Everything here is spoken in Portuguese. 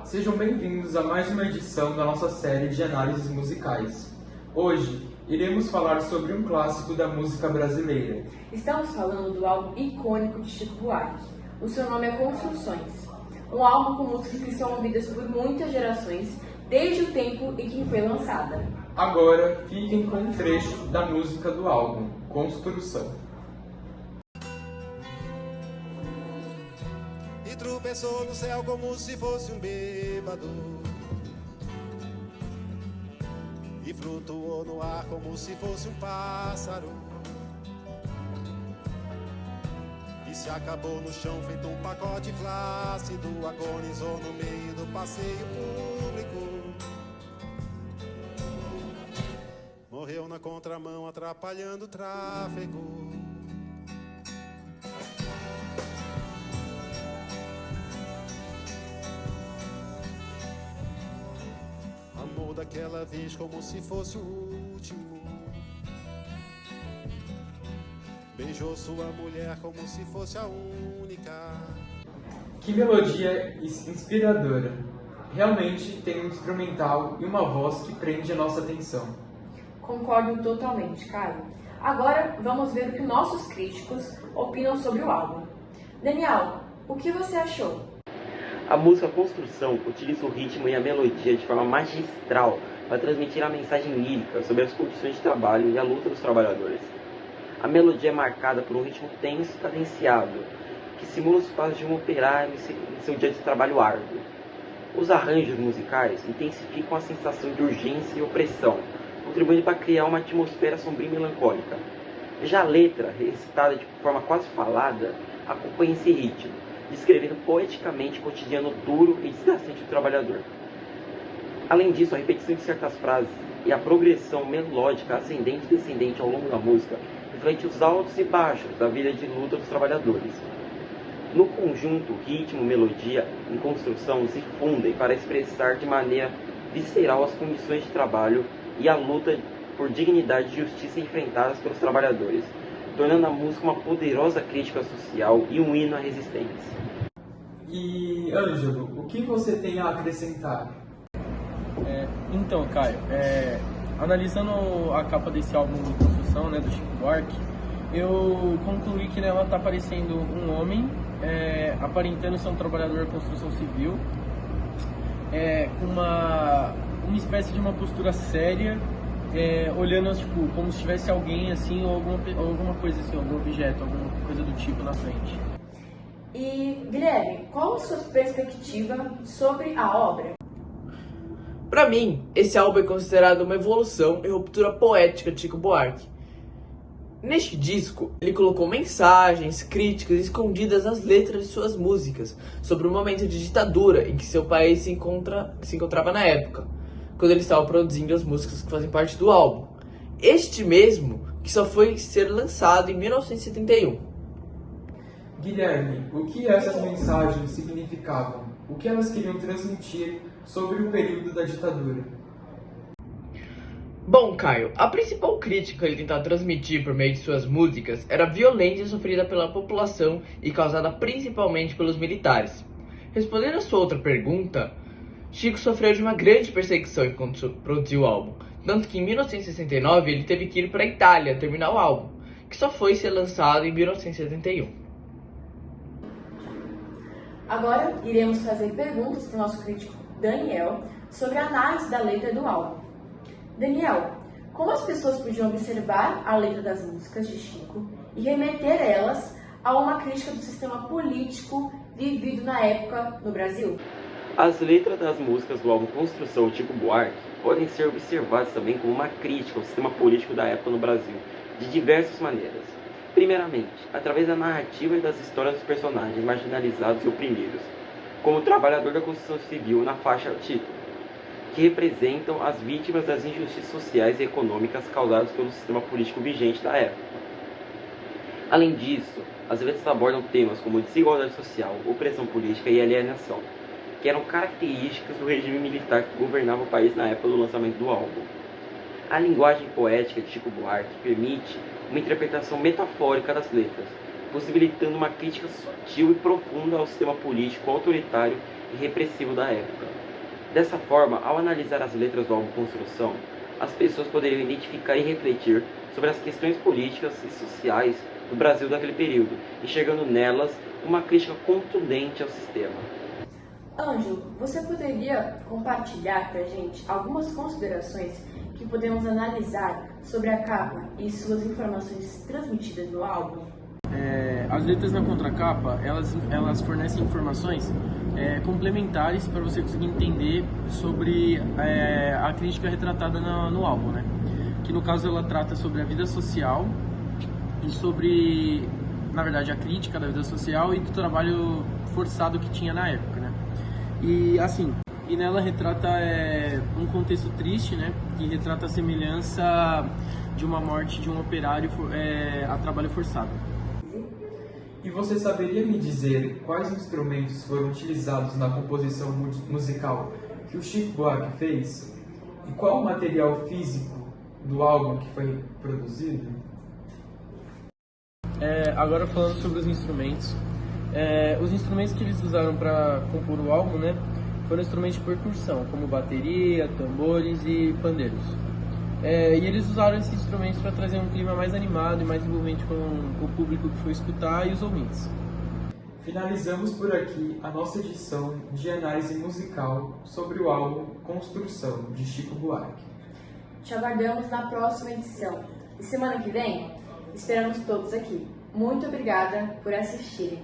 sejam bem-vindos a mais uma edição da nossa série de análises musicais. Hoje, iremos falar sobre um clássico da música brasileira. Estamos falando do álbum icônico de Chico Buarque. O seu nome é Construções. Um álbum com músicas que são ouvidas por muitas gerações, desde o tempo em que foi lançada. Agora, fiquem com um trecho da música do álbum, Construção. E tropeçou no céu como se fosse um bêbado, e flutuou no ar como se fosse um pássaro, e se acabou no chão feito um pacote flácido, agonizou no meio do passeio público, morreu na contramão atrapalhando o tráfego. Amou daquela vez como se fosse o último, beijou sua mulher como se fosse a única. Que melodia inspiradora! Realmente tem um instrumental e uma voz que prende a nossa atenção. Concordo totalmente, Caio. Agora vamos ver o que nossos críticos opinam sobre o álbum. Daniel, o que você achou? A música Construção utiliza o ritmo e a melodia de forma magistral para transmitir a mensagem lírica sobre as condições de trabalho e a luta dos trabalhadores. A melodia é marcada por um ritmo tenso e cadenciado, que simula os passos de um operário em seu dia de trabalho árduo. Os arranjos musicais intensificam a sensação de urgência e opressão, contribuindo para criar uma atmosfera sombria e melancólica. Já a letra, recitada de forma quase falada, acompanha esse ritmo, descrevendo poeticamente o cotidiano duro e desgastante do trabalhador. Além disso, a repetição de certas frases e a progressão melódica ascendente e descendente ao longo da música reflete os altos e baixos da vida de luta dos trabalhadores. No conjunto, ritmo e melodia em construção se fundem para expressar de maneira visceral as condições de trabalho e a luta por dignidade e justiça enfrentadas pelos trabalhadores, tornando a música uma poderosa crítica social e um hino à resistência. E, Ângelo, o que você tem a acrescentar? Então, Caio, analisando a capa desse álbum de Construção, do Chico Buarque, eu concluí que nela está aparecendo um homem aparentando ser um trabalhador de construção civil, com uma espécie de uma postura séria, olhando como se tivesse alguém assim, ou alguma coisa assim, algum objeto, alguma coisa do tipo na frente. E, Guilherme, qual a sua perspectiva sobre a obra? Para mim, esse álbum é considerado uma evolução e ruptura poética de Chico Buarque. Neste disco, ele colocou mensagens, críticas escondidas nas letras de suas músicas sobre o momento de ditadura em que seu país se encontrava na época, quando ele estava produzindo as músicas que fazem parte do álbum. Este mesmo que só foi ser lançado em 1971. Guilherme, o que essas mensagens significavam? O que elas queriam transmitir sobre o período da ditadura? Bom, Caio, a principal crítica que ele tentava transmitir por meio de suas músicas era a violência sofrida pela população e causada principalmente pelos militares. Respondendo a sua outra pergunta, Chico sofreu de uma grande perseguição enquanto produziu o álbum, tanto que em 1969 ele teve que ir para a Itália terminar o álbum, que só foi ser lançado em 1971. Agora iremos fazer perguntas para o nosso crítico Daniel sobre a análise da letra do álbum. Daniel, como as pessoas podiam observar a letra das músicas de Chico e remeter elas a uma crítica do sistema político vivido na época no Brasil? As letras das músicas do álbum Construção de Chico Buarque podem ser observadas também como uma crítica ao sistema político da época no Brasil, de diversas maneiras. Primeiramente, através da narrativa e das histórias dos personagens marginalizados e oprimidos, como o trabalhador da construção civil na faixa título, que representam as vítimas das injustiças sociais e econômicas causadas pelo sistema político vigente da época. Além disso, as letras abordam temas como desigualdade social, opressão política e alienação, que eram características do regime militar que governava o país na época do lançamento do álbum. A linguagem poética de Chico Buarque permite uma interpretação metafórica das letras, possibilitando uma crítica sutil e profunda ao sistema político autoritário e repressivo da época. Dessa forma, ao analisar as letras do álbum Construção, as pessoas poderiam identificar e refletir sobre as questões políticas e sociais do Brasil daquele período, enxergando nelas uma crítica contundente ao sistema. Ângelo, você poderia compartilhar para a gente algumas considerações que podemos analisar sobre a capa e suas informações transmitidas no álbum? As letras na contracapa, elas fornecem informações complementares para você conseguir entender sobre a crítica retratada no álbum, né? Que no caso ela trata sobre a vida social e sobre, na verdade, a crítica da vida social e do trabalho forçado que tinha na época, né? E nela retrata um contexto triste, né? Que retrata a semelhança de uma morte de um operário a trabalho forçado. E você saberia me dizer quais instrumentos foram utilizados na composição musical que o Chico Buarque fez? E qual o material físico do álbum que foi produzido? Agora falando sobre os instrumentos. Os instrumentos que eles usaram para compor o álbum, né, foram instrumentos de percussão, como bateria, tambores e pandeiros. E eles usaram esses instrumentos para trazer um clima mais animado e mais envolvente com o público que foi escutar e os ouvintes. Finalizamos por aqui a nossa edição de análise musical sobre o álbum Construção, de Chico Buarque. Te aguardamos na próxima edição. E semana que vem, esperamos todos aqui. Muito obrigada por assistirem.